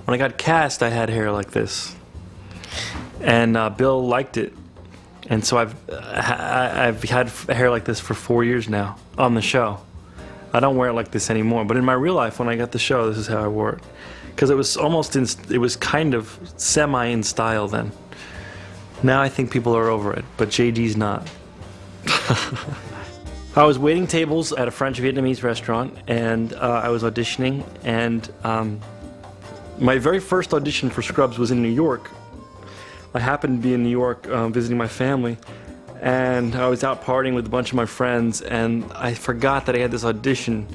When I got cast, I had hair like this, and Bill liked it, and so I've had hair like this for 4 years now on the show. I don't wear it like this anymore, but in my real life, when I got the show, this is how I wore it, because it was kind of semi in style then. Now I think people are over it, but JD's not. I was waiting tables at a French-Vietnamese restaurant, and I was auditioning, and my very first audition for Scrubs was in New York. I happened to be in New York visiting my family, and I was out partying with a bunch of my friends, and I forgot that I had this audition.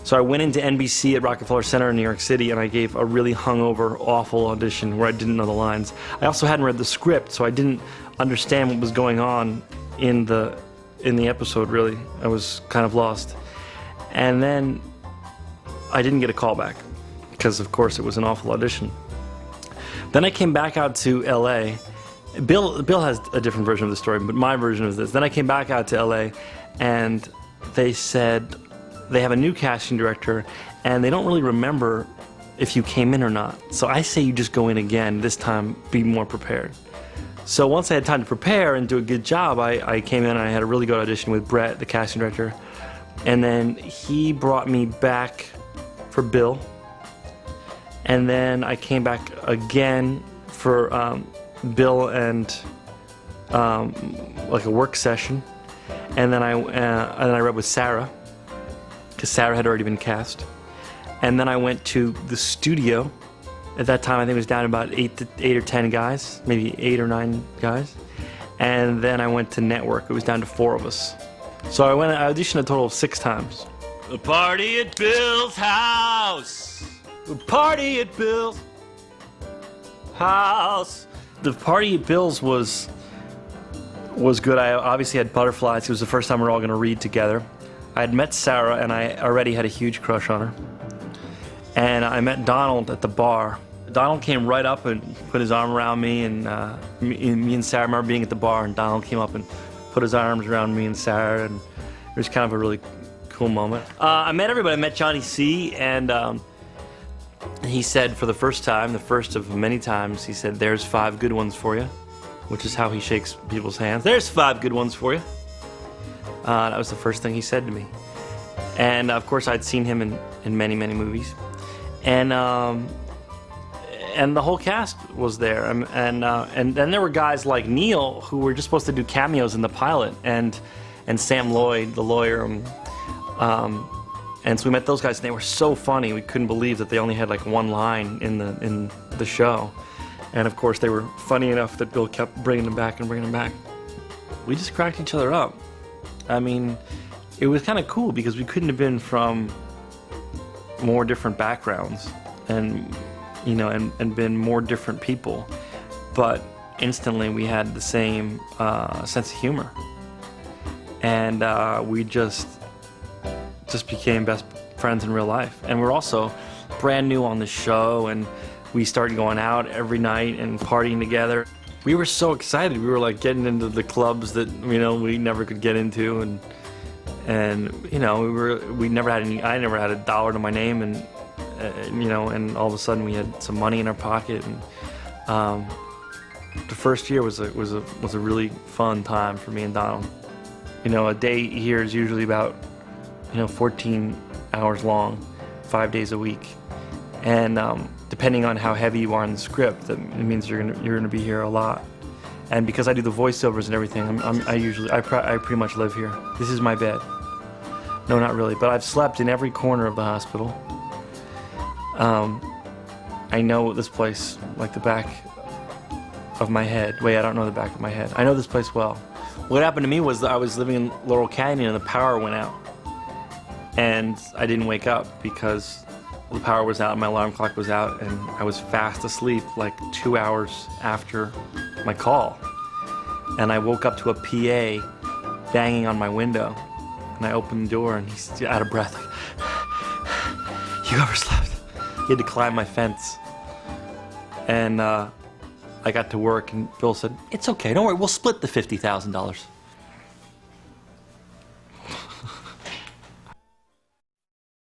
So I went into NBC at Rockefeller Center in New York City, and I gave a really hungover, awful audition where I didn't know the lines. I also hadn't read the script, so I didn't understand what was going on in the episode, really. I was kind of lost. And then I didn't get a call back, because of course it was an awful audition. Then I came back out to LA. Bill has a different version of the story, but my version of this. Then I came back out to LA, and they said they have a new casting director, and they don't really remember if you came in or not. So I say you just go in again, this time be more prepared. So once I had time to prepare and do a good job, I came in and I had a really good audition with Brett, the casting director, and then he brought me back for Bill, and then I came back again for Bill and like a work session, and then I read with Sarah, because Sarah had already been cast, and then I went to the studio. At that time, I think it was down to about 8 or 10 guys, maybe 8 or 9 guys, and then I went to network. It was down to 4 of us. So I auditioned a total of 6 times. A party at Bill's house. A party at Bill's house. The party at Bill's was good. I obviously had butterflies. It was the first time we were all going to read together. I had met Sarah, and I already had a huge crush on her. And I met Donald at the bar. Donald came right up and put his arm around me, and me and Sarah, I remember being at the bar, and Donald came up and put his arms around me and Sarah, and it was kind of a really cool moment. I met everybody. I met Johnny C, and he said for the first time, the first of many times, he said, "There's 5 good ones for you," which is how he shakes people's hands. "There's 5 good ones for you." That was the first thing he said to me. And of course, I'd seen him in many, many movies. And the whole cast was there, and then there were guys like Neil who were just supposed to do cameos in the pilot, and Sam Lloyd, the lawyer, and so we met those guys, and they were so funny. We couldn't believe that they only had like 1 line in the show, and of course they were funny enough that Bill kept bringing them back and bringing them back. We just cracked each other up. I mean, it was kind of cool because we couldn't have been from more different backgrounds and been more different people, but instantly we had the same sense of humor, and we just became best friends in real life. And we're also brand new on the show, and we started going out every night and partying together. We were so excited. We were like getting into the clubs that we never could get into, and we never had any. I never had $1 to my name, and and all of a sudden we had some money in our pocket, and the first year was a really fun time for me and Donald. A day here is usually about 14 hours long, 5 days a week, and depending on how heavy you are in the script, it means you're gonna be here a lot. And because I do the voiceovers and everything, I pretty much live here. This is my bed. No, not really, but I've slept in every corner of the hospital. I know this place like the back of my head. Wait, I don't know the back of my head. I know this place well. What happened to me was that I was living in Laurel Canyon and the power went out. And I didn't wake up because the power was out and my alarm clock was out, and I was fast asleep like 2 hours after my call. And I woke up to a PA banging on my window, and I opened the door and he's out of breath, like, "You overslept." He had to climb my fence. And I got to work, and Bill said, "It's okay, don't worry, we'll split the $50,000.